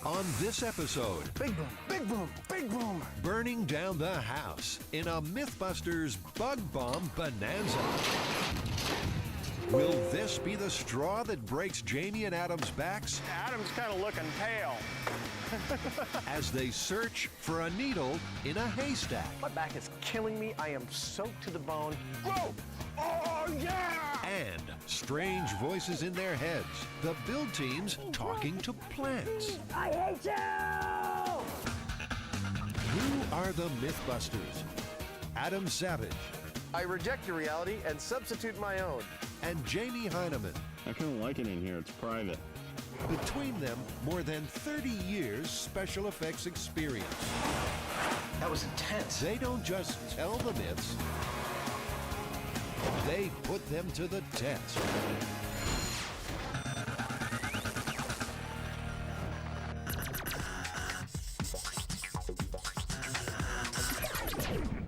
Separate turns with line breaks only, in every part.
On this episode,
Big boom, big boom, big boom.
burning down the house in a Mythbusters Bug Bomb Bonanza. Will this be the straw that breaks Jamie and Adam's backs
Adam's kind of looking pale.
as they search for a needle in a haystack?
My back is killing me. I am soaked to the bone. Whoa! Oh, yeah!
And strange voices in their heads. The build teams talking to plants.
I hate you!
Who are the Mythbusters? Adam Savage
I reject your reality and substitute my own.
and Jamie Heineman.
I kind of like it in here. It's private.
Between them, more than 30 years special effects experience.
That was intense.
They don't just tell the myths, they put them to the test.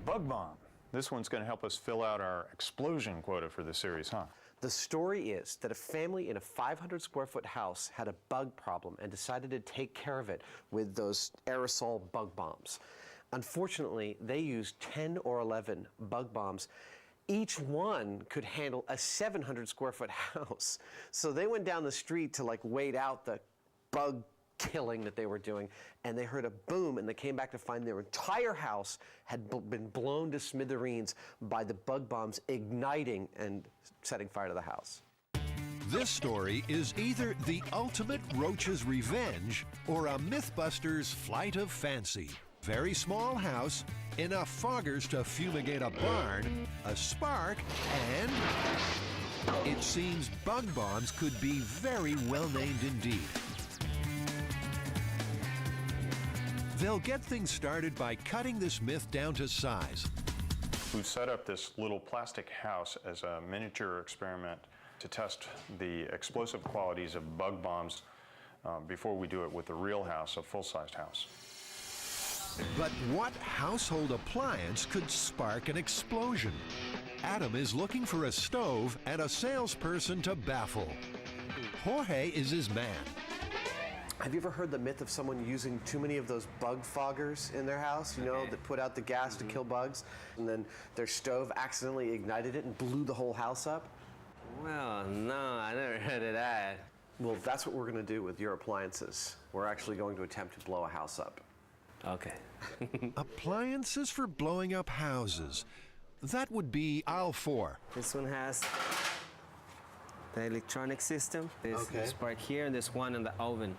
Bug bomb. This one's going to help us fill out our explosion quota for the series, huh?
The story is that a family in a 500 square foot house had a bug problem and decided to take care of it with those aerosol bug bombs. Unfortunately, they used 10 or 11 bug bombs. Each one could handle a 700 square foot house. So they went down the street to wait out the bug killing that they were doing, and they heard a boom, and they came back to find their entire house had been blown to smithereens by the bug bombs igniting and setting fire to the house.
This story is either the ultimate roach's revenge or a Mythbusters flight of fancy. Very small house, enough foggers to fumigate a barn, a spark, and it seems bug bombs could be very well named indeed. They'll get things started by cutting this myth down to size.
We've set up this little plastic house as a miniature experiment to test the explosive qualities of bug bombs before we do it with the real house, a full-sized house.
But what household appliance could spark an explosion? Adam is looking for a stove and a salesperson to baffle. Jorge is his man.
Have you ever heard the myth of someone using too many of those bug foggers in their house, that put out the gas to kill bugs, and then their stove accidentally ignited it and blew the whole house up?
Well, no, I never heard of that.
Well, that's what we're going to do with your appliances. We're actually going to attempt to blow a house up.
Okay.
Appliances for blowing up houses. That would be aisle 4.
This one has the electronic system. There's
Okay.
a spark here, and there's one in the oven.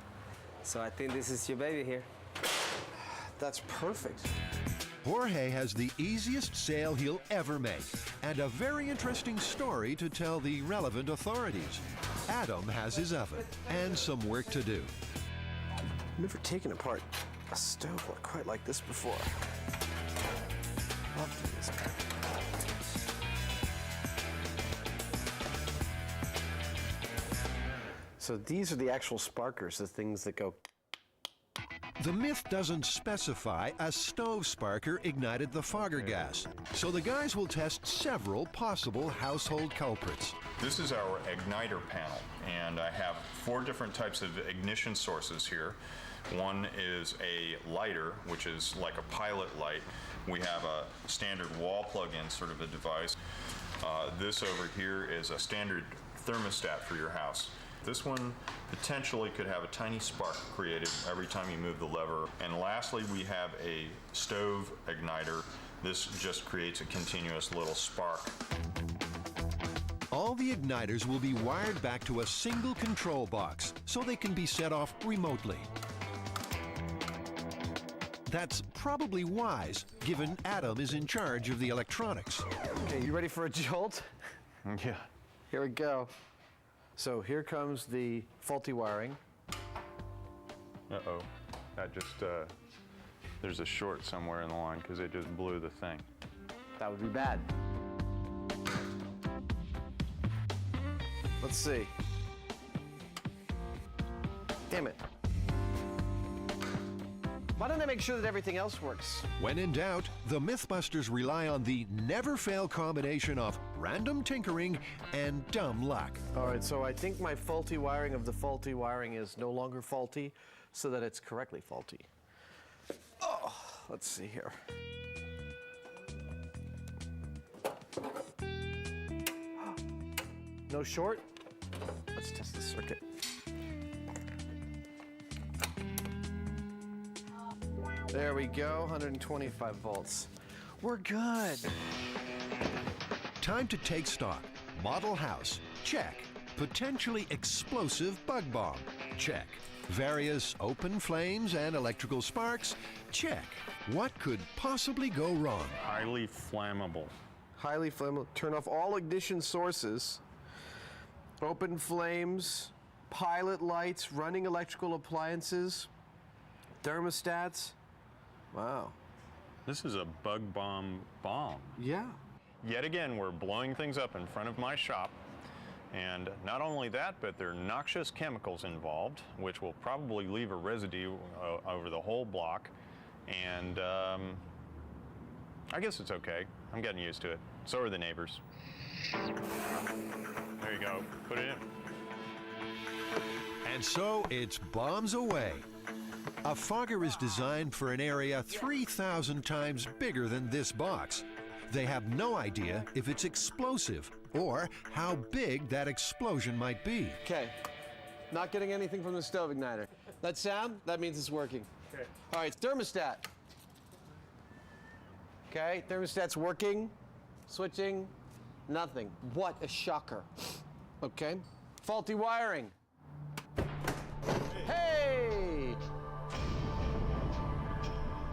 So I think this is your baby here.
That's perfect.
Jorge has the easiest sale he'll ever make and a very interesting story to tell the relevant authorities. Adam has his oven and some work to do.
I've never taken apart a stove quite like this before. Love to do this. So these are the actual sparkers, the things that go.
The myth doesn't specify a stove sparker ignited the fogger gas, so the guys will test several possible household culprits.
This is our igniter panel, and I have 4 different types of ignition sources here. One is a lighter, which is like a pilot light. We have a standard wall plug-in sort of a device. This over here is a standard thermostat for your house. This one potentially could have a tiny spark created every time you move the lever. And lastly, we have a stove igniter. This just creates a continuous little spark.
All the igniters will be wired back to a single control box so they can be set off remotely. That's probably wise, given Adam is in charge of the electronics.
Okay, you ready for a jolt?
Yeah.
Here we go. So here comes the faulty wiring.
Uh-oh. That just, there's a short somewhere in the line because it just blew the thing.
That would be bad. Let's see. Damn it. Why don't I make sure that everything else works?
When in doubt, the Mythbusters rely on the never-fail combination of random tinkering, and dumb luck.
All right, so I think my faulty wiring of the faulty wiring is no longer faulty, so that it's correctly faulty. Oh, let's see here. No short? Let's test the circuit. There we go, 125 volts. We're good.
Time to take stock. Model house, check. Potentially explosive bug bomb, check. Various open flames and electrical sparks, check. What could possibly go wrong?
Highly flammable.
Highly flammable. Turn off all ignition sources. Open flames, pilot lights, running electrical appliances, thermostats. Wow.
This is a bug bomb.
Yeah.
Yet again, we're blowing things up in front of my shop. And not only that, but there are noxious chemicals involved, which will probably leave a residue over the whole block. And I guess it's okay. I'm getting used to it. So are the neighbors. There you go. Put it in.
And so it's bombs away. A fogger is designed for an area 3,000 times bigger than this box. They have no idea if it's explosive or how big that explosion might be.
Okay. Not getting anything from the stove igniter. That sound? That means it's working. Okay. All right, thermostat. Okay, thermostat's working. Switching. Nothing. What a shocker. Okay. Faulty wiring. Hey!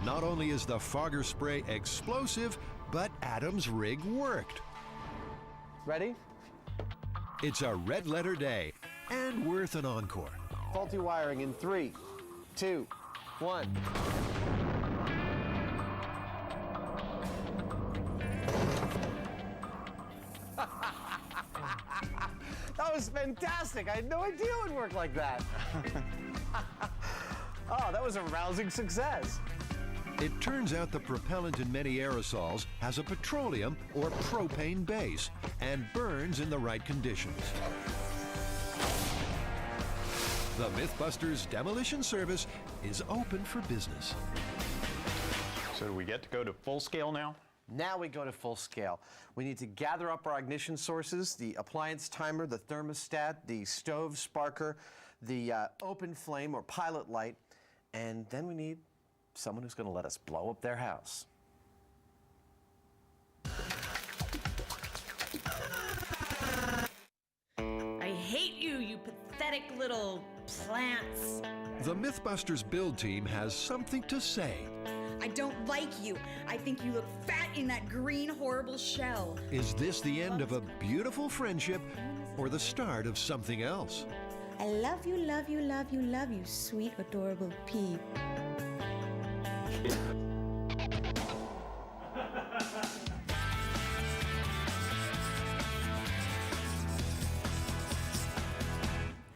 Not only is the fogger spray explosive, but Adam's rig worked.
Ready?
It's a red letter day and worth an encore.
Faulty wiring in 3, 2, 1. That was fantastic. I had no idea it would work like that. Oh, that was a rousing success.
It turns out the propellant in many aerosols has a petroleum or propane base and burns in the right conditions. The Mythbusters Demolition Service is open for business.
So do we get to go to full scale now?
Now we go to full scale. We need to gather up our ignition sources, the appliance timer, the thermostat, the stove sparker, the open flame or pilot light, and then we need someone who's going to let us blow up their house.
I hate you, you pathetic little plants.
The Mythbusters build team has something to say.
I don't like you. I think you look fat in that green, horrible shell.
Is this the end of a beautiful friendship or the start of something else?
I love you, love you, love you, love you, sweet, adorable pea.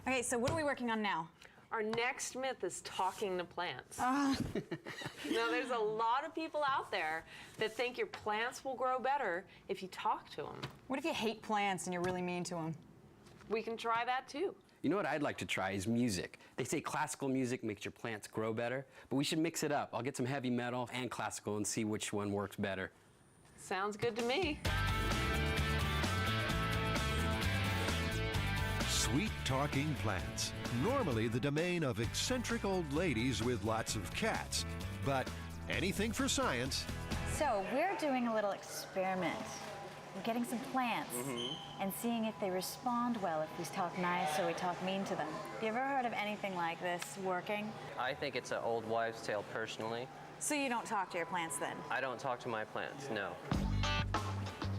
Okay, so what are we working on now?
Our next myth is talking to plants. Now, there's a lot of people out there that think your plants will grow better if you talk to them.
What if you hate plants and you're really mean to them?
We can try that too.
You know what I'd like to try is music. They say classical music makes your plants grow better, but we should mix it up. I'll get some heavy metal and classical and see which one works better.
Sounds good to me.
Sweet talking plants. Normally the domain of eccentric old ladies with lots of cats. But anything for science.
So we're doing a little experiment. We're getting some plants and seeing if they respond well if we talk nice or we talk mean to them. You ever heard of anything like this working?
I think it's an old wives' tale personally.
So you don't talk to your plants then?
I don't talk to my plants, no.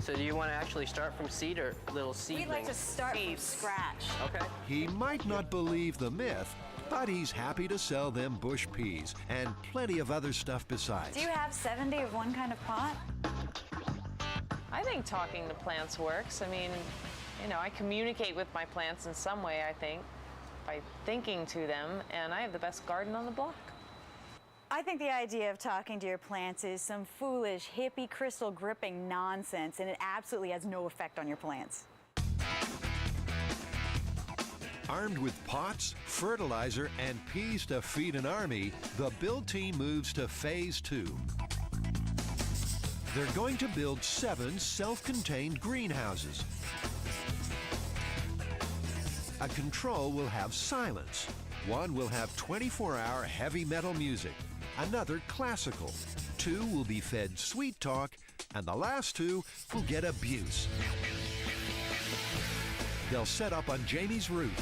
So do you want to actually start from seed or little seedlings?
We'd like to start from scratch.
Okay.
He might not believe the myth, but he's happy to sell them bush peas and plenty of other stuff besides.
Do you have 70 of one kind of pot?
I think talking to plants works. I mean, you know, I communicate with my plants in some way, I think, by thinking to them, and I have the best garden on the block.
I think the idea of talking to your plants is some foolish, hippie, crystal gripping nonsense, and it absolutely has no effect on your plants.
Armed with pots, fertilizer, and peas to feed an army, the build team moves to Phase 2. They're going to build 7 self-contained greenhouses. A control will have silence. One will have 24-hour heavy metal music, another classical. 2 will be fed sweet talk, and the last 2 will get abuse. They'll set up on Jamie's roof,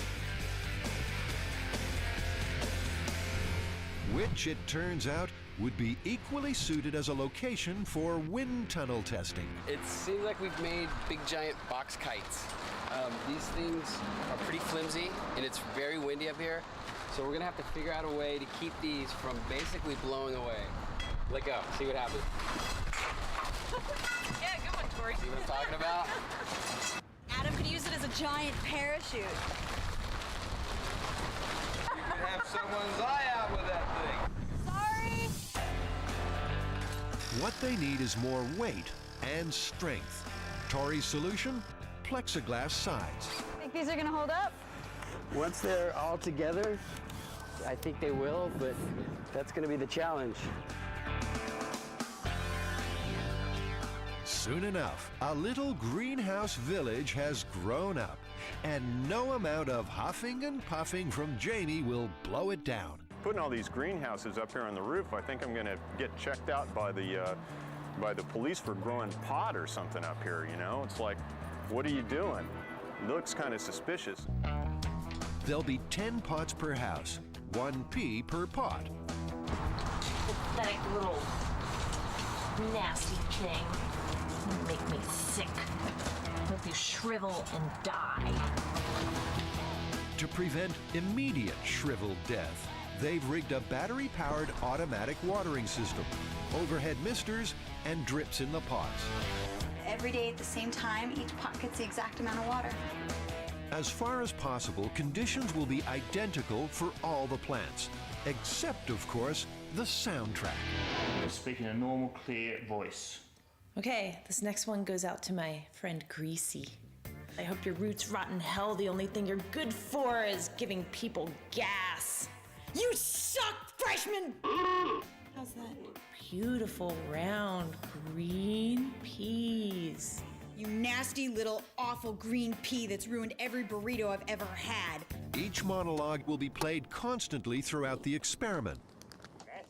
which it turns out would be equally suited as a location for wind tunnel testing.
It seems like we've made big giant box kites. These things are pretty flimsy and it's very windy up here. So we're gonna have to figure out a way to keep these from basically blowing away. Let go, see what happens.
Yeah, good one, Tori.
See what I'm talking about?
Adam could use it as a giant parachute.
You could have someone's eye out with that thing.
Sorry.
What they need is more weight and strength. Tori's solution? Plexiglass sides.
Think these are gonna hold up?
Once they're all together, I think they will, but that's going to be the challenge.
Soon enough, a little greenhouse village has grown up, and no amount of huffing and puffing from Jamie will blow it down.
Putting all these greenhouses up here on the roof, I think I'm going to get checked out by the police for growing pot or something up here, you know? It's like, what are you doing? It looks kind of suspicious.
There'll be 10 pots per house, 1 pea per pot.
Pathetic little nasty thing. You make me sick. Hope you shrivel and die.
To prevent immediate shriveled death, they've rigged a battery-powered automatic watering system, overhead misters, and drips in the pots.
Every day at the same time, each pot gets the exact amount of water.
As far as possible, conditions will be identical for all the plants, except, of course, the soundtrack.
I'm speaking a normal, clear voice.
Okay, this next one goes out to my friend Greasy. I hope your roots rot in hell. The only thing you're good for is giving people gas.
You suck, freshman! How's that?
Beautiful, round, green peas.
You nasty little awful green pea that's ruined every burrito I've ever had.
Each monologue will be played constantly throughout the experiment.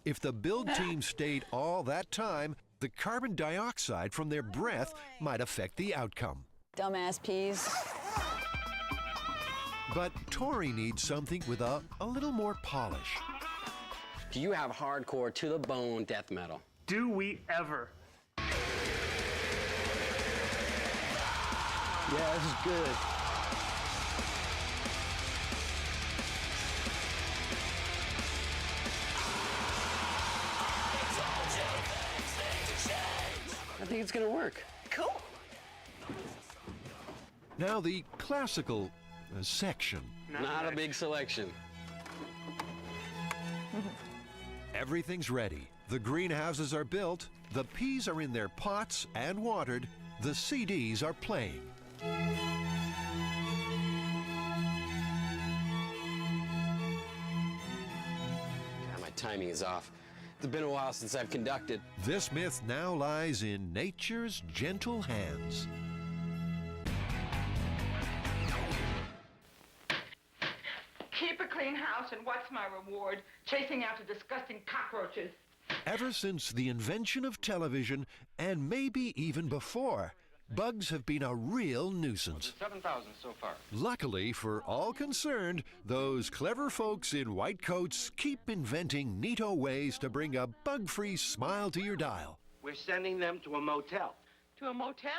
If the build team stayed all that time, the carbon dioxide from their breath might affect the outcome.
Dumbass peas.
But Tori needs something with a little more polish.
Do you have hardcore to the bone death metal?
Do we ever?
Yeah, this is good.
I think it's gonna work.
Cool.
Now the classical section.
Not a big selection.
Everything's ready. The greenhouses are built, the peas are in their pots and watered, the CDs are playing.
God, my timing is off. It's been a while since I've conducted.
This myth now lies in nature's gentle hands.
Keep a clean house, and what's my reward? Chasing after disgusting cockroaches.
Ever since the invention of television, and maybe even before, bugs have been a real nuisance.
7,000 so far.
Luckily for all concerned, those clever folks in white coats keep inventing neato ways to bring a bug-free smile to your dial.
We're sending them to a motel.
To a motel?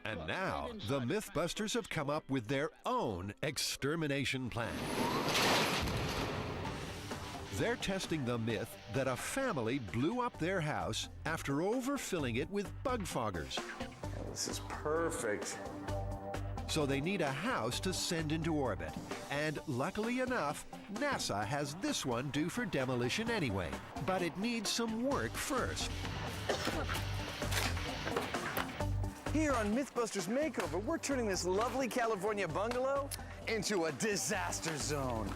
And now, the Mythbusters have come up with their own extermination plan. They're testing the myth that a family blew up their house after overfilling it with bug foggers.
This is perfect.
so they need a house to send into orbit. And luckily enough, NASA has this one due for demolition anyway. But it needs some work first.
Here on Mythbusters Makeover, we're turning this lovely California bungalow into a disaster zone.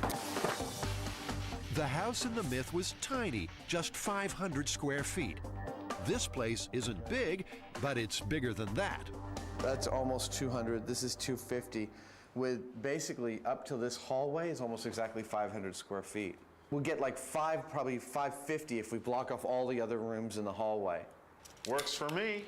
The house in the myth was tiny, just 500 square feet. This place isn't big, but it's bigger than that.
That's almost 200. This is 250. With basically up to this hallway is almost exactly 500 square feet. We'll get like probably 550 if we block off all the other rooms in the hallway.
Works for me.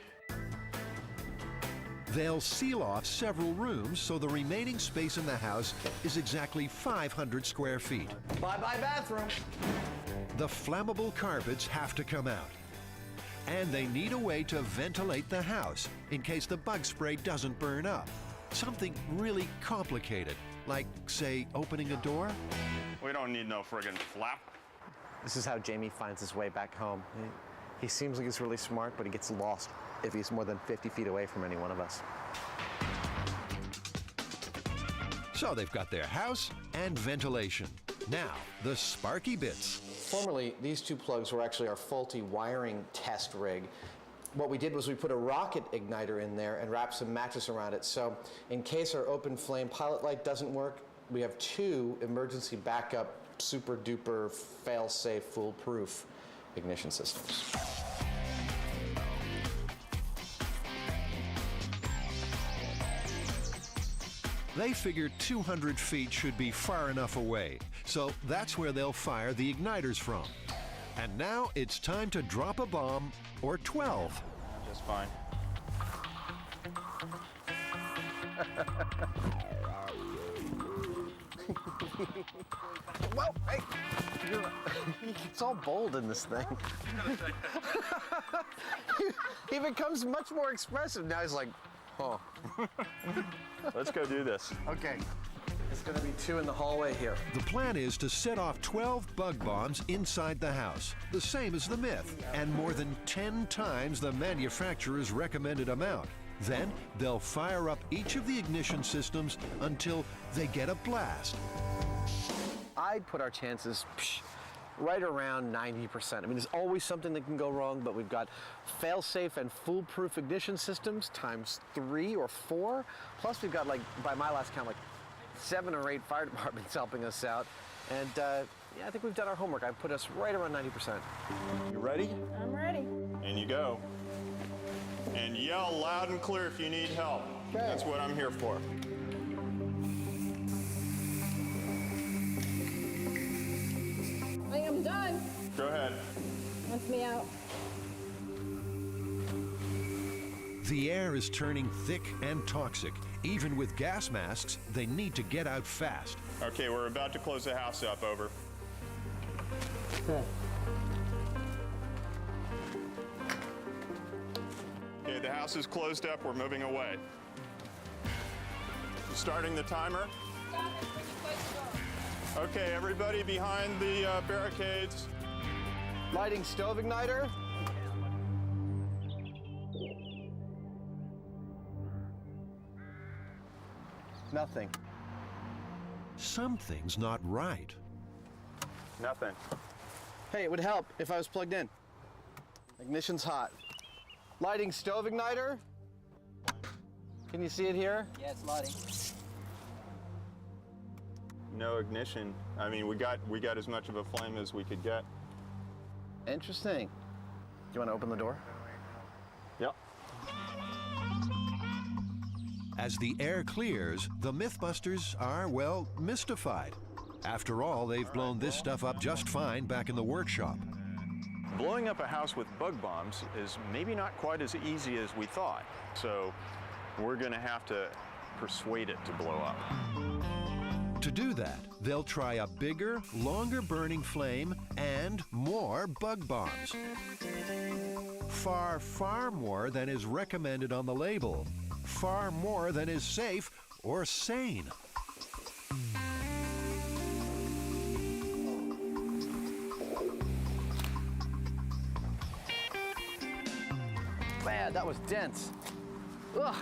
They'll seal off several rooms, so the remaining space in the house is exactly 500 square feet.
Bye-bye bathroom.
The flammable carpets have to come out. And they need a way to ventilate the house in case the bug spray doesn't burn up. Something really complicated, like, say, opening a door.
We don't need no friggin' flap.
This is how Jamie finds his way back home. He seems like he's really smart, but he gets lost if he's more than 50 feet away from any one of us.
So they've got their house and ventilation. Now, the sparky bits.
Formerly, these two plugs were actually our faulty wiring test rig. What we did was we put a rocket igniter in there and wrapped some matches around it. So in case our open flame pilot light doesn't work, we have two emergency backup, super duper, fail-safe, foolproof ignition systems.
They figured 200 feet should be far enough away, so that's where they'll fire the igniters from. And now it's time to drop a bomb, or 12.
Just fine.
Whoa, hey, it's all bold in this thing. He becomes much more expressive. Now he's like, oh.
Let's go do this.
Okay. There's going to be two in the hallway here.
The plan is to set off 12 bug bombs inside the house, the same as the myth, and more than 10 times the manufacturer's recommended amount. Then they'll fire up each of the ignition systems until they get a blast.
I'd put our chances right around 90%. I mean, there's always something that can go wrong, but we've got fail-safe and foolproof ignition systems times 3 or 4. Plus, we've got, like, by my last count, like 7 or 8 fire departments helping us out. And yeah, I think we've done our homework. I've put us right around 90%.
You ready?
I'm ready.
And you go. And yell loud and clear if you need help.
Okay.
That's what I'm here for.
I am done.
Go ahead.
Let me out.
The air is turning thick and toxic. Even with gas masks, they need to get out fast.
Okay, we're about to close the house up, over. Okay, the house is closed up, we're moving away. Starting the timer. Okay, everybody behind the barricades.
Lighting stove igniter. Nothing.
Something's not right.
Nothing.
Hey, it would help if I was plugged in. Ignition's hot. Lighting stove igniter. Can you see it here?
Yeah, it's lighting.
No ignition. I mean, we got as much of a flame as we could get.
Interesting. Do you want to open the door?
Yep.
As the air clears, the Mythbusters are, well, mystified. After all, they've blown this stuff up just fine back in the workshop.
Blowing up a house with bug bombs is maybe not quite as easy as we thought. So we're going to have to persuade it to blow up.
To do that, they'll try a bigger, longer burning flame and more bug bombs. Far, far more than is recommended on the label. Far more than is safe or sane.
Man, that was dense. Ugh.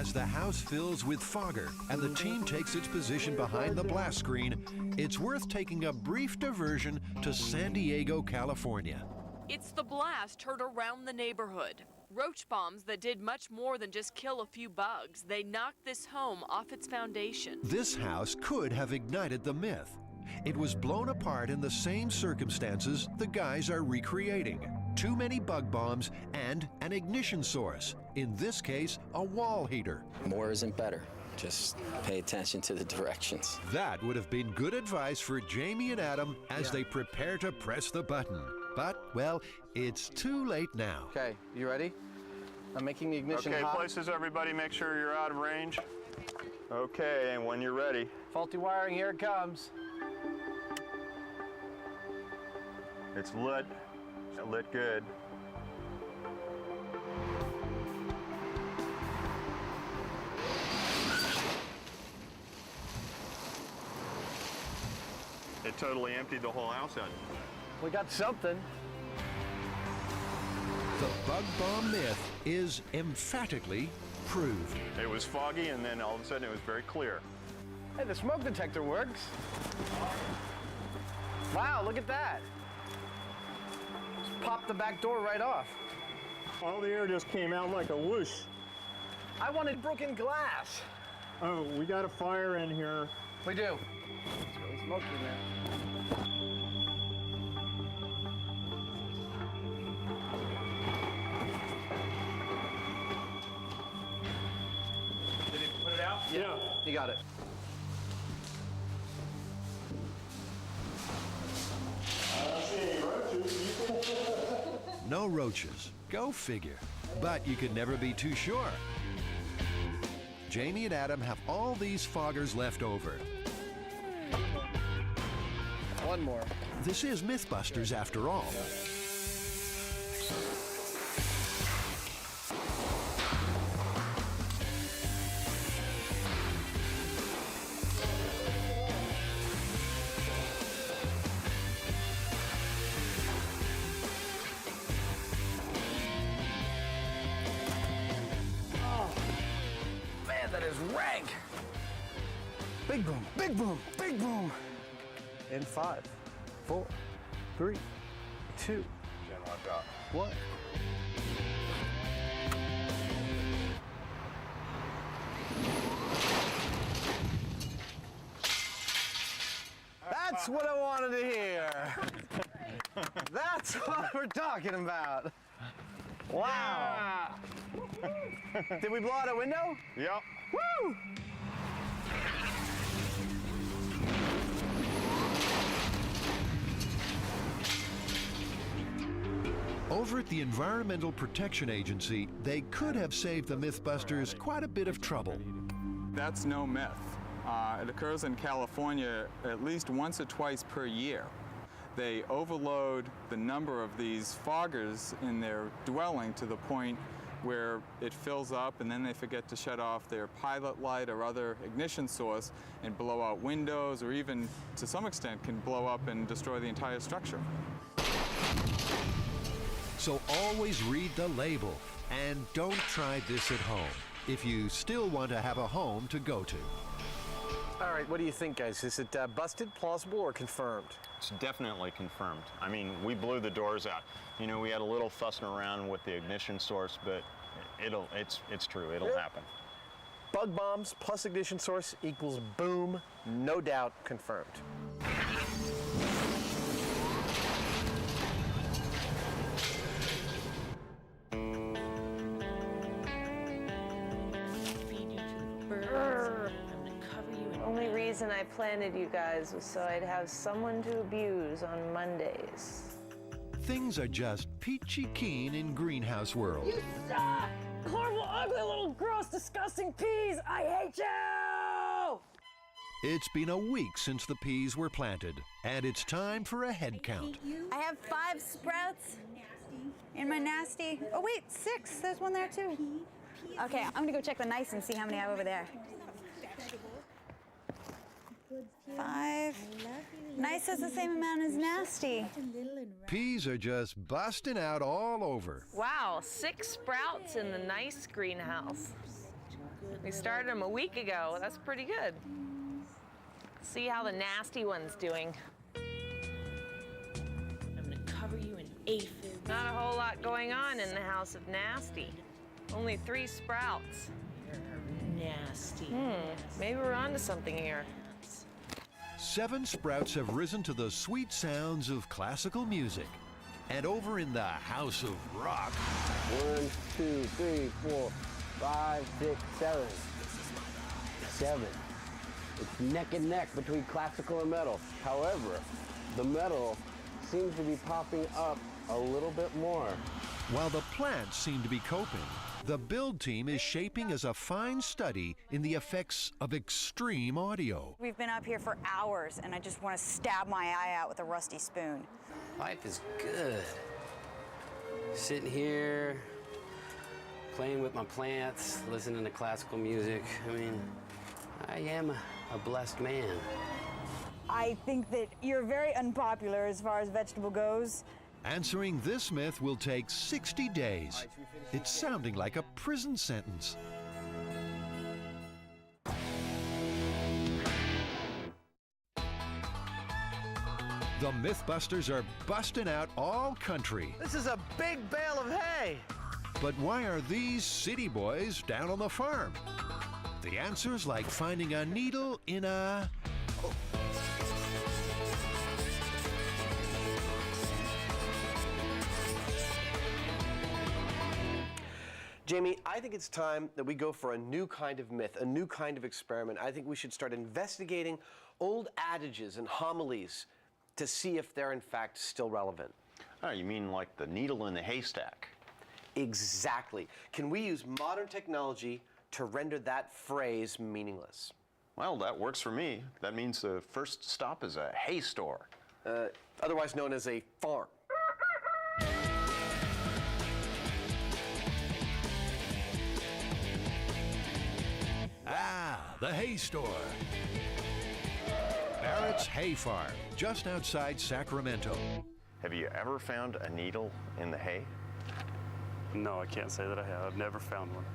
As the house fills with fogger and the team takes its position behind the blast screen, it's worth taking a brief diversion to San Diego, California.
It's the blast heard around the neighborhood. Roach bombs that did much more than just kill a few bugs. They knocked this home off its foundation.
This house could have ignited the myth. It was blown apart in the same circumstances the guys are recreating. Too many bug bombs and an ignition source. In this case, a wall heater.
More isn't better. Just pay attention to the directions.
That would have been good advice for Jamie and Adam as they prepare to press the button. But, well, it's too late now.
Okay, you ready? I'm making the ignition hot.
Okay, places everybody, make sure you're out of range. Okay, and when you're ready.
Faulty wiring, here it comes.
It's lit. It lit good. It totally emptied the whole house out.
We got something.
The bug bomb myth is emphatically proved.
It was foggy, and then all of a sudden it was very clear.
Hey, the smoke detector works. Wow, look at that. Just popped the back door right off.
All the air just came out like a whoosh.
I wanted broken glass.
Oh, we got a fire in here.
We do. It's really smoky in there.
Did he put it out?
Yeah. You got it.
No roaches. Go figure. But you could never be too sure. Jamie and Adam have all these foggers left over.
One more.
This is Mythbusters after all.
Man, that is rank. Big boom, big boom, big boom. In 5, 4, 3, 2, 1. That's what I wanted to hear. That's what we're talking about. Wow. Yeah. Did we blow out a window?
Yep.
Woo!
Over at the Environmental Protection Agency, they could have saved the Mythbusters quite a bit of trouble.
That's no myth. It occurs in California at least once or twice per year. They overload the number of these foggers in their dwelling to the point where it fills up, and then they forget to shut off their pilot light or other ignition source and blow out windows, or even to some extent can blow up and destroy the entire structure.
So always read the label and don't try this at home if you still want to have a home to go to.
All right, what do you think, guys? Is it busted, plausible, or confirmed?
It's definitely confirmed. I mean, we blew the doors out. You know, we had a little fussing around with the ignition source, but it's true. It'll happen.
Bug bombs plus ignition source equals boom, no doubt confirmed.
Only reason I planted you guys was so I'd have someone to abuse on Mondays.
Things are just peachy keen in greenhouse world.
You suck! Horrible, ugly, little, gross, disgusting peas! I hate you!
It's been a week since the peas were planted, and it's time for a head count.
I have 5 sprouts in my nasty. Oh wait, 6. There's one there too. Okay, I'm gonna go check the nice and see how many I have over there. 5. Nice is the same amount as nasty.
Peas are just busting out all over.
Wow, 6 sprouts in the nice greenhouse. We started them a week ago. That's pretty good. See how the nasty one's doing.
I'm gonna cover you in aphids.
Not a whole lot going on in the House of Nasty. Only 3 sprouts.
You're nasty.
Maybe we're onto something here.
7 sprouts have risen to the sweet sounds of classical music. And over in the House of Rock,
1, 2, 3, 4, 5, 6, 7. 7. It's neck and neck between classical and metal. However, the metal seems to be popping up a little bit more.
while the plants seem to be coping, the build team is shaping as a fine study in the effects of extreme audio.
We've been up here for hours, and I just want to stab my eye out with a rusty spoon.
Life is good. Sitting here, playing with my plants, listening to classical music. I mean, I am a blessed man.
I think that you're very unpopular as far as vegetable goes.
Answering this myth will take 60 days. It's sounding like a prison sentence. The Mythbusters are busting out all country.
This is a big bale of hay.
But why are these city boys down on the farm? The answer's like finding a needle in a...
Jamie, I think it's time that we go for a new kind of myth, a new kind of experiment. I think we should start investigating old adages and homilies to see if they're in fact still relevant.
Oh, you mean like the needle in the haystack?
Exactly. Can we use modern technology to render that phrase meaningless?
Well, that works for me. That means the first stop is a hay store.
Otherwise known as a farm.
The hay store. Barrett's Hay Farm, just outside Sacramento.
Have you ever found a needle in the hay?
No, I can't say that I have. I've never found one.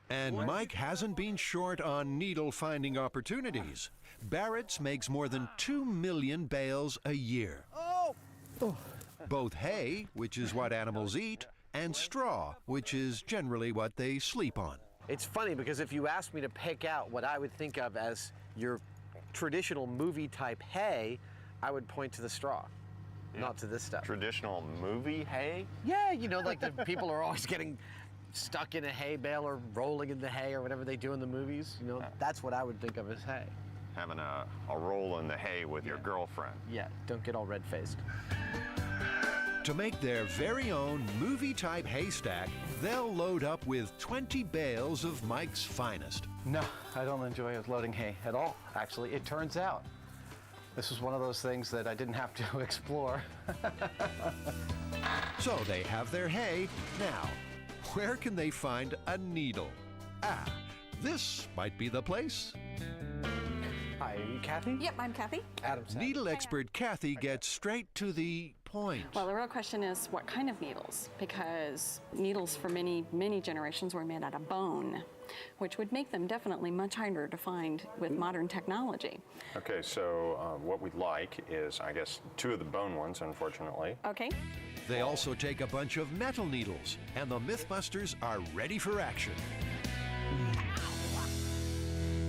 And Mike hasn't been short on needle finding opportunities. Barrett's makes more than 2 million bales a year. Both hay, which is what animals eat, and straw, which is generally what they sleep on.
It's funny because if you asked me to pick out what I would think of as your traditional movie type hay, I would point to the straw, not to this stuff.
Traditional movie hay?
Yeah, you know, like the people are always getting stuck in a hay bale or rolling in the hay or whatever they do in the movies. You know, that's what I would think of as hay.
Having a roll in the hay with your girlfriend.
Yeah, don't get all red-faced.
To make their very own movie-type haystack, they'll load up with 20 bales of Mike's finest.
No, I don't enjoy loading hay at all, actually. It turns out this was one of those things that I didn't have to explore.
So they have their hay. Now, where can they find a needle? This might be the place.
Hi, are you Kathy?
Yep, I'm Kathy.
Adam.
Needle expert Kathy gets straight to the point.
Well, the real question is what kind of needles? Because needles for many, many generations were made out of bone, which would make them definitely much harder to find with modern technology.
Okay, so what we'd like is, I guess, 2 of the bone ones, unfortunately.
Okay.
They also take a bunch of metal needles, and the Mythbusters are ready for action.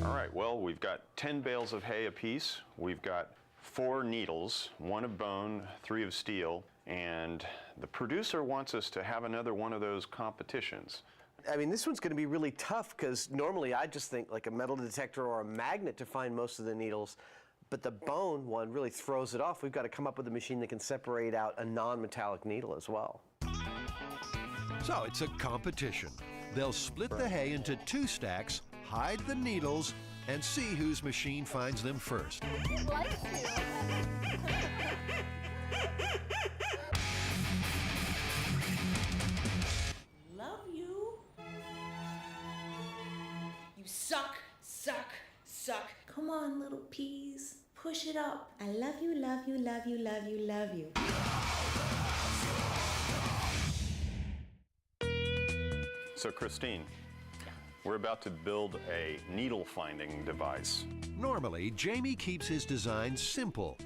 All right, well, we've got 10 bales of hay apiece. We've got 4 needles, 1 of bone, 3 of steel, and the producer wants us to have another one of those competitions.
I mean, this one's going to be really tough because normally I just think like a metal detector or a magnet to find most of the needles, but the bone one really throws it off. We've got to come up with a machine that can separate out a non-metallic needle as well.
So it's a competition. They'll split the hay into 2 stacks, hide the needles, and see whose machine finds them first.
Love you. You suck, suck, suck. Come on, little peas. Push it up. I love you, love you, love you, love you, love you.
So, Christine, We're about to build a needle-finding device.
Normally, Jamie keeps his design simple,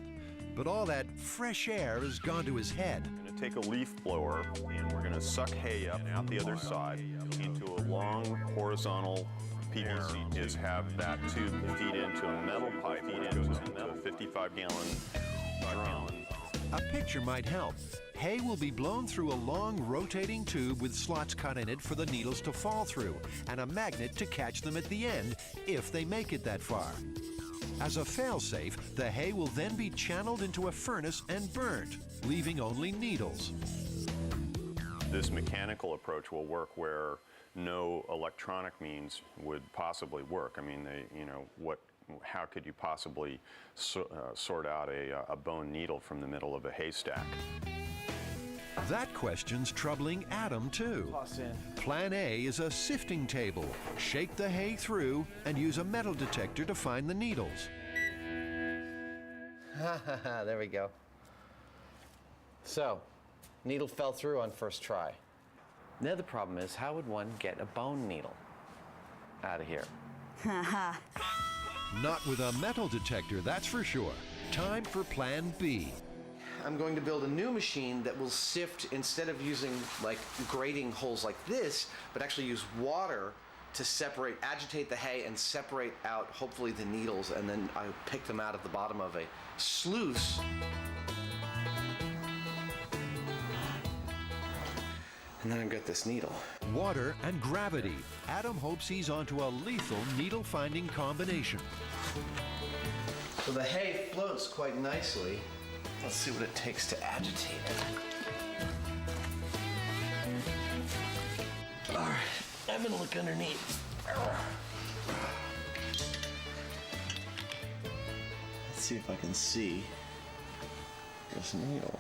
but all that fresh air has gone to his head.
We're going to take a leaf blower and we're going to suck hay up and out the other side into a long horizontal PVC. Is have that tube feed into a metal pipe, feed into a 55-gallon drum.
A picture might help. Hay will be blown through a long rotating tube with slots cut in it for the needles to fall through and a magnet to catch them at the end if they make it that far. As a failsafe, the hay will then be channeled into a furnace and burnt, leaving only needles.
This mechanical approach will work where no electronic means would possibly work. I mean, how could you possibly sort out a bone needle from the middle of a haystack?
That question's troubling Adam, too. Plan A is a sifting table. Shake the hay through and use a metal detector to find the needles.
There we go. So, needle fell through on first try. Now the problem is, how would one get a bone needle out of here?
Not with a metal detector, that's for sure. Time for Plan B.
I'm going to build a new machine that will sift, instead of using like grating holes like this, but actually use water to separate, agitate the hay and separate out hopefully the needles, and then I pick them out of the bottom of a sluice. And then I've got this needle.
Water and gravity. Adam hopes he's onto a lethal needle-finding combination.
So the hay floats quite nicely. Let's see what it takes to agitate it. All right, I'm gonna look underneath. Let's see if I can see this needle.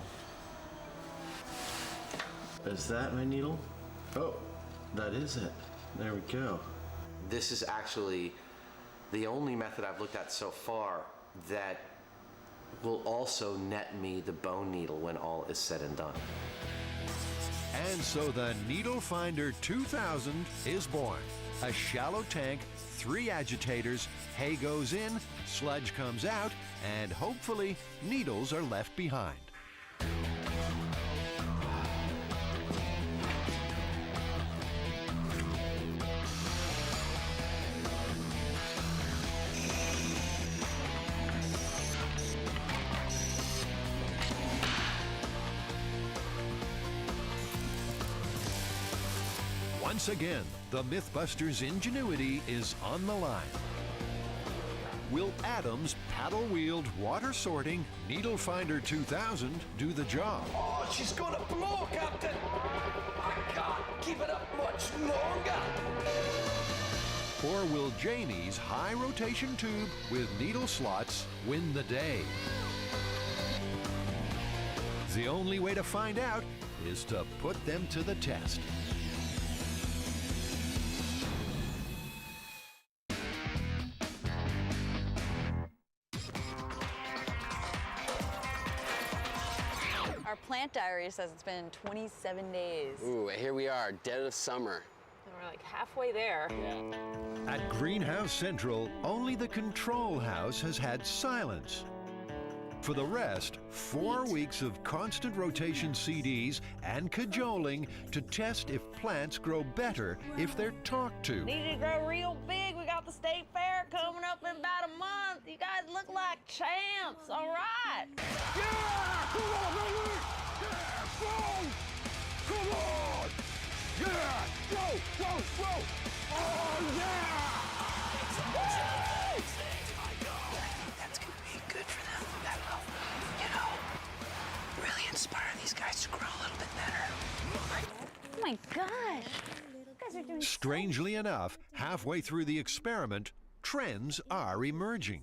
Is that my needle? Oh, that is it. There we go. This is actually the only method I've looked at so far that will also net me the bone needle when all is said and done.
And so the Needle Finder 2000 is born. A shallow tank, 3 agitators, hay goes in, sludge comes out, and hopefully needles are left behind. Once again, the Mythbusters' ingenuity is on the line. Will Adam's paddle-wheeled, water-sorting Needle Finder 2000 do the job?
Oh, she's gonna blow, Captain! I can't keep it up much longer!
Or will Jamie's high-rotation tube with needle slots win the day? The only way to find out is to put them to the test.
Our plant diary says it's been 27 days.
Ooh, here we are, dead of summer.
And we're like halfway there.
Yeah.
At Greenhouse Central, only the control house has had silence. For the rest, 4 weeks of constant rotation CDs and cajoling to test if plants grow better if they're talked to.
Need to grow real big. We got the state fair coming up in about a month. You guys look like champs, all right?
Yeah! Come on, baby! Yeah, go! Come on! Yeah! Go, go, go! Oh, yeah!
That's gonna be good for them. That will, really inspire these guys to grow a little bit better.
Oh my gosh. You guys are doing
Strangely enough, halfway through the experiment, trends are emerging.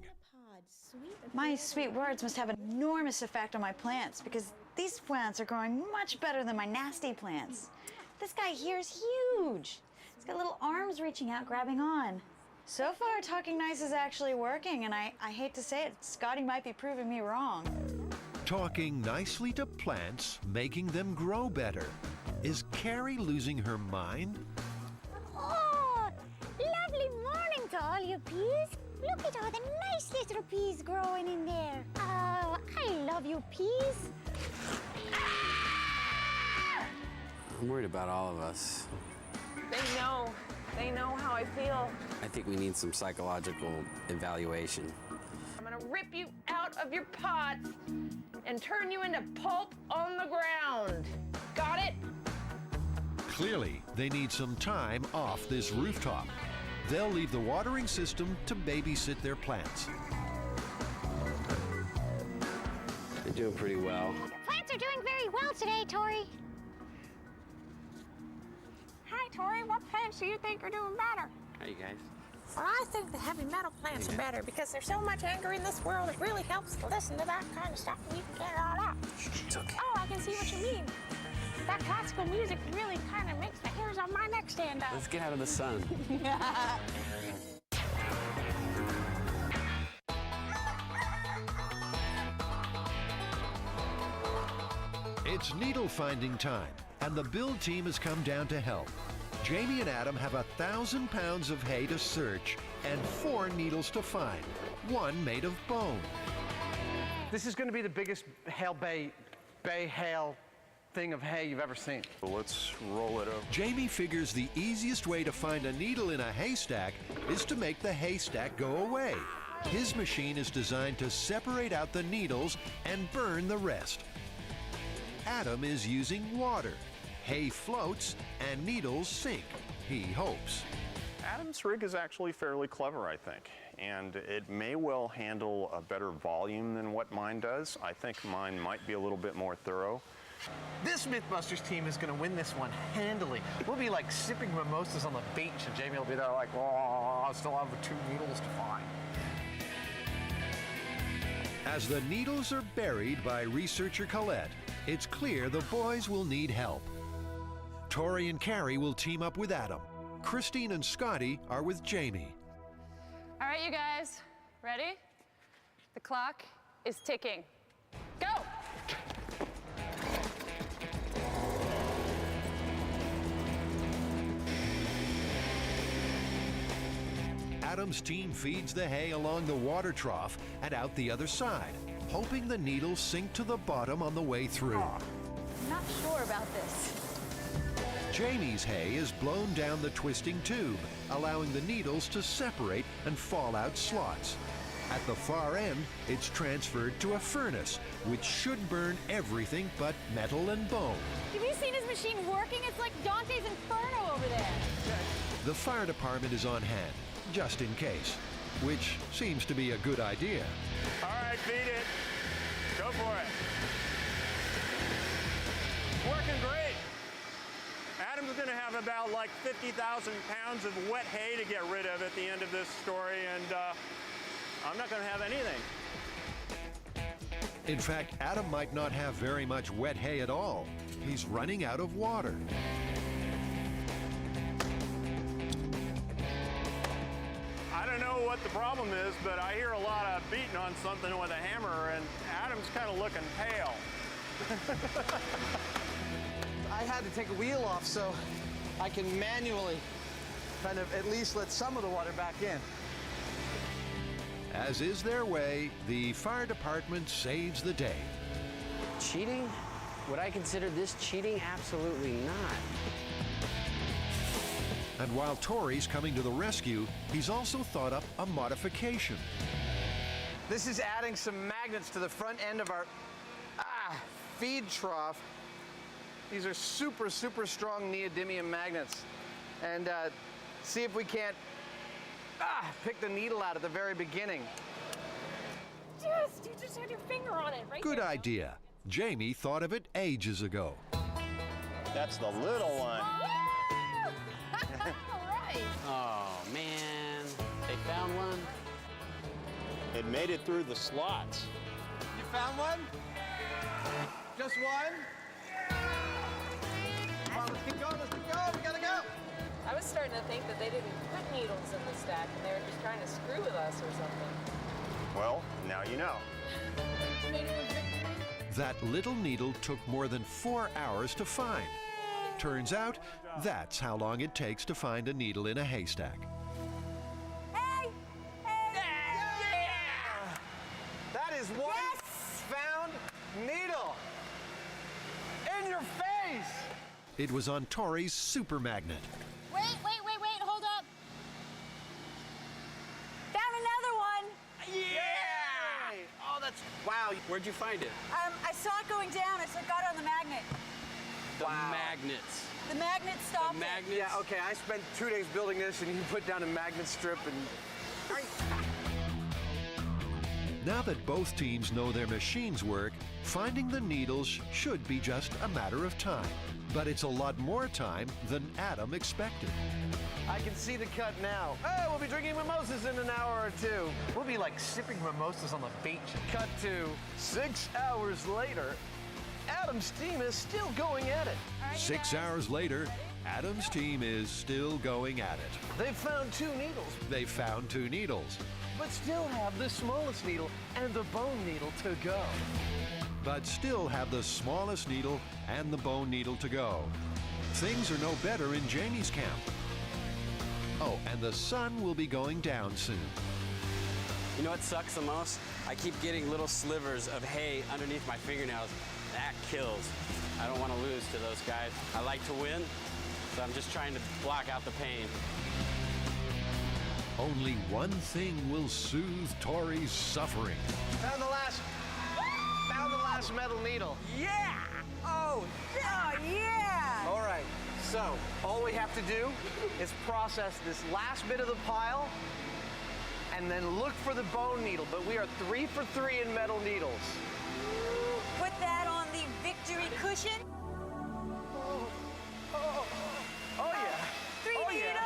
My sweet words must have an enormous effect on my plants because these plants are growing much better than my nasty plants. This guy here is huge. He's got little arms reaching out, grabbing on. So far, talking nice is actually working, and I hate to say it, Scotty might be proving me wrong.
Talking nicely to plants, making them grow better. Is Carrie losing her mind?
Oh, look
all your peas. Look at all the nice little peas growing in there. Oh, I love you, peas.
I'm worried about all of us.
They know how I feel.
I think we need some psychological evaluation.
I'm gonna rip you out of your pots and turn you into pulp on the ground. Got it?
Clearly, they need some time off this rooftop. They'll leave the watering system to babysit their plants.
They're doing pretty well.
Plants are doing very well today, Tori.
Hi, Tori. What plants do you think are doing better?
How you guys?
Well, I think the heavy metal plants are better because there's so much anger in this world. It really helps to listen to that kind of stuff and you can get it all out.
It's okay.
Oh, I can see what you mean. That classical music really kind of makes the hairs on my neck stand up.
Let's get out of the sun.
It's needle finding time, and the build team has come down to help. Jamie and Adam have 1,000 pounds of hay to search and 4 needles to find, one made of bone.
This is going to be the biggest bay hail thing of hay you've ever seen.
Well, let's roll it over.
Jamie figures the easiest way to find a needle in a haystack is to make the haystack go away. His machine is designed to separate out the needles and burn the rest. Adam is using water. Hay floats and needles sink, he hopes.
Adam's rig is actually fairly clever, I think, and it may well handle a better volume than what mine does. I think mine might be a little bit more thorough.
This Mythbusters team is going to win this one handily. We'll be like sipping mimosas on the beach, and Jamie will be there like, oh, I still have 2 needles to find.
As the needles are buried by researcher Colette, it's clear the boys will need help. Tori and Carrie will team up with Adam. Christine and Scotty are with Jamie.
All right, you guys, ready? The clock is ticking. Go!
Adam's team feeds the hay along the water trough and out the other side, hoping the needles sink to the bottom on the way through.
I'm not sure about this.
Jamie's hay is blown down the twisting tube, allowing the needles to separate and fall out slots. At the far end, it's transferred to a furnace, which should burn everything but metal and bone.
Have you seen his machine working? It's like Dante's Inferno over there.
The fire department is on hand, just in case, which seems to be a good idea.
All right, feed it. Go for it. Working great. Adam's going to have about like 50,000 pounds of wet hay to get rid of at the end of this story, and I'm not going to have anything.
In fact, Adam might not have very much wet hay at all. He's running out of water.
I don't know what the problem is, but I hear a lot of beating on something with a hammer, and Adam's kind of looking pale.
I had to take a wheel off so I can manually kind of at least let some of the water back in.
As is their way, the fire department saves the day.
Cheating? Would I consider this cheating? Absolutely not.
And while Tori's coming to the rescue, he's also thought up a modification.
This is adding some magnets to the front end of our feed trough. These are super, super strong neodymium magnets. And see if we can't pick the needle out at the very beginning.
You just had your finger on it, right?
Good idea. Jamie thought of it ages ago.
That's the little one.
Oh, man. They found one?
It made it through the slots.
You found one? Just one? Come on, let's keep going, let's keep going, we gotta go!
I was starting to think that they didn't put needles in the stack and they were just trying to screw with us or something.
Well, now you know.
That little needle took more than 4 hours to find. Turns out, that's how long it takes to find a needle in a haystack.
Hey,
It was on Tori's super magnet.
Wait, hold up. Found another one.
Yeah! Oh, that's, wow.
Where'd you find it?
I saw it going down, so I got it on the magnet.
The magnets.
The magnet stopped
The magnets?
Yeah, okay, I spent 2 days building this, and you put down a magnet strip and...
Now that both teams know their machines work, finding the needles should be just a matter of time. But it's a lot more time than Adam expected.
I can see the cut now. Oh, we'll be drinking mimosas in an hour or two. We'll be like sipping mimosas on the beach. Cut to 6 hours later. Adam's team is still going at it.
6 hours later, Adam's team is still going at it.
They found 2 needles,
They found 2 needles,
but still have the smallest needle and the bone needle to go.
but still have the smallest needle and the bone needle to go. Things are no better in Jamie's camp. Oh, and the sun will be going down soon.
You know what sucks the most? I keep getting little slivers of hay underneath my fingernails. That kills. I don't want to lose to those guys. I like to win, so I'm just trying to block out the pain.
Only one thing will soothe Tori's suffering.
Found the last metal needle.
Yeah! Oh, yeah!
All right, so all we have to do is process this last bit of the pile and then look for the bone needle, but we are 3 for 3 in metal needles.
Put that on the victory cushion.
Oh yeah.
3
Oh,
needles,
yeah.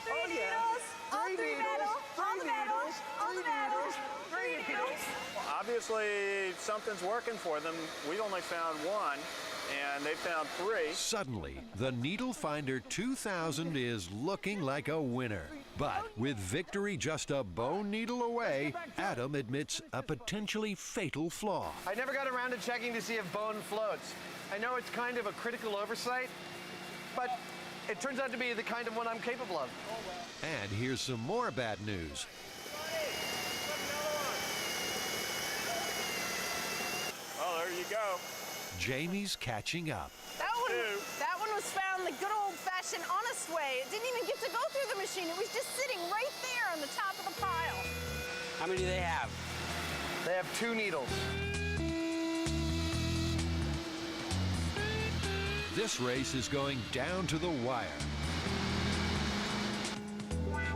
3
Oh, yeah.
needles, all
3
3
needles,
metal, all
3
the metal,
needles,
all the
3
metal,
needles, 3 needles.
Obviously, something's working for them. We only found 1, and they found 3.
Suddenly, the Needle Finder 2000 is looking like a winner. But with victory just a bone needle away, Adam admits a potentially fatal flaw.
I never got around to checking to see if bone floats. I know it's kind of a critical oversight, but it turns out to be the kind of one I'm capable of.
And here's some more bad news.
Oh, there you go.
Jamie's catching up.
That one was found the good old-fashioned honest way. It didn't even get to go through the machine. It was just sitting right there on the top of the pile.
How many do they have?
They have 2 needles.
This race is going down to the wire.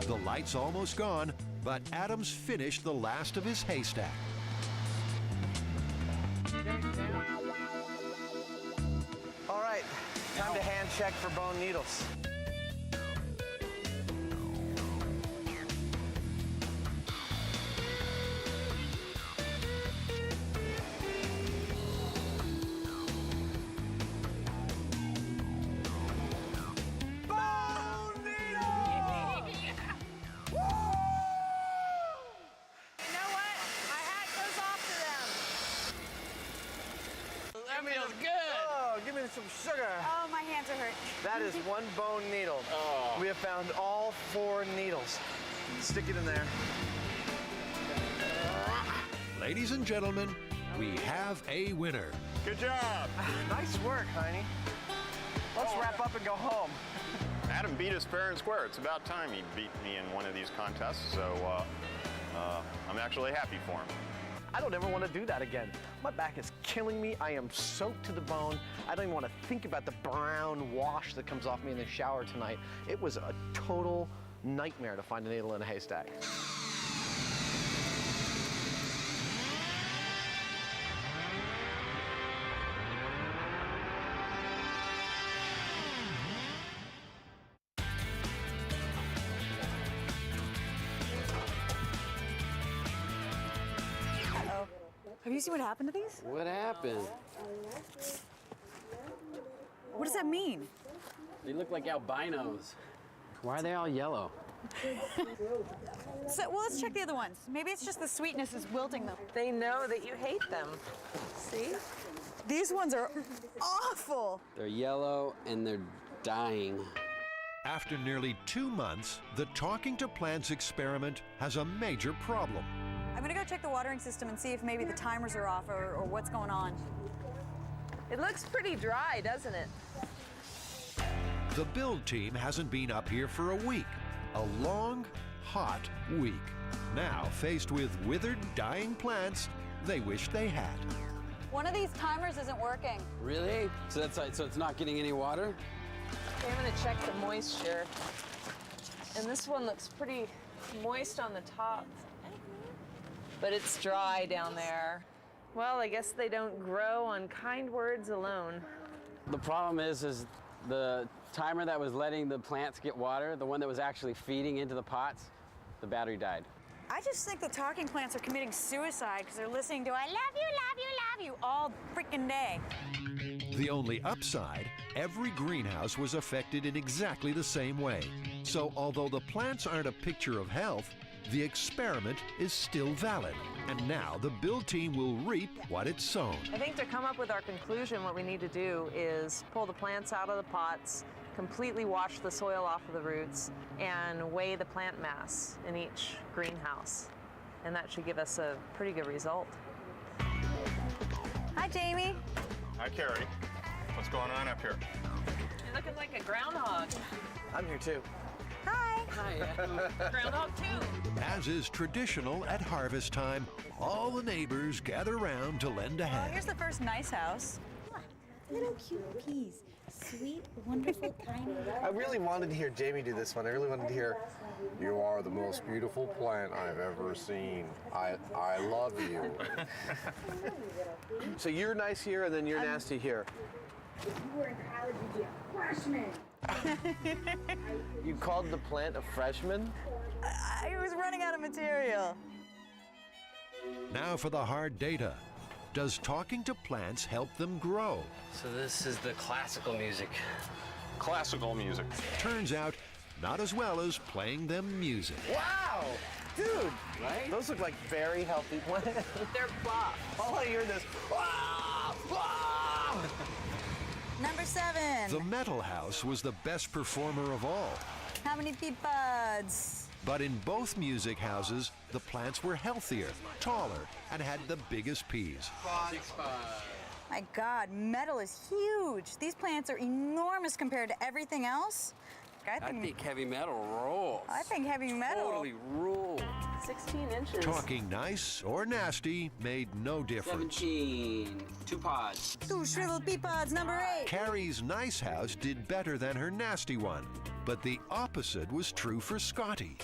The light's almost gone, but Adam's finished the last of his haystack.
All right, time to hand check for bone needles. Some sugar.
Oh, my hands are hurt.
That is 1 bone needle.
Oh.
We have found all 4 needles. Stick it in there.
Ladies and gentlemen, we have a winner.
Good job.
Nice work, Heine. Let's wrap up and go home.
Adam beat us fair and square. It's about time he beat me in one of these contests, so I'm actually happy for him.
I don't ever want to do that again. My back is killing me. I am soaked to the bone. I don't even want to think about the brown wash that comes off me in the shower tonight. It was a total nightmare to find a needle in a haystack.
Have you seen what happened to these?
What happened?
What does that mean?
They look like albinos. Why are they all yellow?
So, well, let's check the other ones. Maybe it's just the sweetness is wilting them.
They know that you hate them. See?
These ones are awful.
They're yellow and they're dying.
After nearly 2 months, the Talking to Plants experiment has a major problem.
I'm gonna go check the watering system and see if maybe the timers are off or what's going on.
It looks pretty dry, doesn't it?
The build team hasn't been up here for a week. A long, hot week. Now, faced with withered, dying plants, they wish they had.
One of these timers isn't working.
Really? So it's not getting any water?
Okay, I'm gonna check the moisture. And this one looks pretty moist on the top. But it's dry down there. Well, I guess they don't grow on kind words alone.
The problem is the timer that was letting the plants get water, the one that was actually feeding into the pots, the battery died.
I just think the talking plants are committing suicide because they're listening to I love you, love you, love you all freaking day.
The only upside, every greenhouse was affected in exactly the same way. So although the plants aren't a picture of health, the experiment is still valid. And now the build team will reap what it's sown.
I think to come up with our conclusion, what we need to do is pull the plants out of the pots, completely wash the soil off of the roots, and weigh the plant mass in each greenhouse. And that should give us a pretty good result.
Hi, Jamie.
Hi, Carrie. What's going on up here?
You're looking like a groundhog.
I'm here too.
Hi.
Hi.
Groundhog too.
As is traditional at harvest time, all the neighbors gather round to lend a
Well,
hand.
here's the first nice house.
Little cute peas. Sweet, wonderful, tiny.
I really wanted to hear Jamie do this one. I really wanted to hear, "You are the most beautiful plant I've ever seen. I love you." So you're nice here, and then you're nasty here.
If you were in college, you'd be a freshman.
You called the plant a freshman?
I was running out of material.
Now for the hard data. Does talking to plants help them grow?
So this is the classical music.
Classical music.
Turns out, not as well as playing them music.
Wow! Dude, right? Those look like very healthy plants.
They're plop.
All I hear is, "Ah! Ah!"
Number 7.
The metal house was the best performer of all.
How many pea buds?
But in both music houses, the plants were healthier, taller, and had the biggest peas.
My God, metal is huge. These plants are enormous compared to everything else.
I think heavy metal rolls.
I think heavy metal.
Totally rules.
16 inches.
Talking nice or nasty made no difference.
17. 2 pods.
2 shriveled pea pods, number 8.
Carrie's nice house did better than her nasty one, but the opposite was true for Scotty.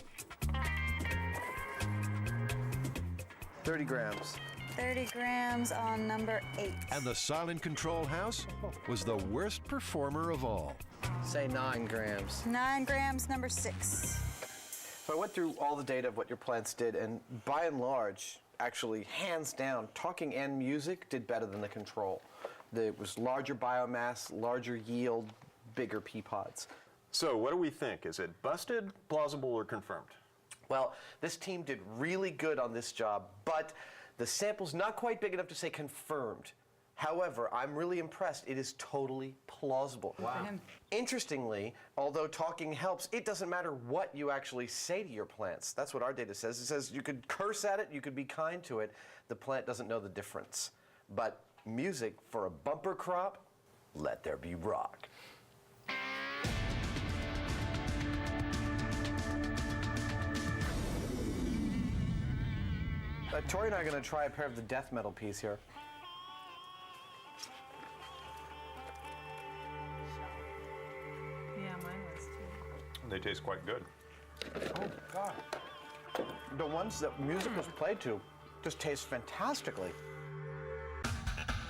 30 grams.
30 grams on number 8.
And the silent control house was the worst performer of all.
Say 9 grams.
9 grams, number 6.
So I went through all the data of what your plants did, and by and large, actually, hands down, talking and music did better than the control. There was larger biomass, larger yield, bigger pea pods.
So what do we think? Is it busted, plausible, or confirmed?
Well, this team did really good on this job, but the sample's not quite big enough to say confirmed. However, I'm really impressed. It is totally plausible.
Wow.
Interestingly, although talking helps, it doesn't matter what you actually say to your plants. That's what our data says. It says you could curse at it, you could be kind to it. The plant doesn't know the difference. But music for a bumper crop, let there be rock. Tori and I are going to try a pair of the death metal peas here.
Yeah, mine was too.
They taste quite good.
Oh, God. The ones that music was played to just taste fantastically.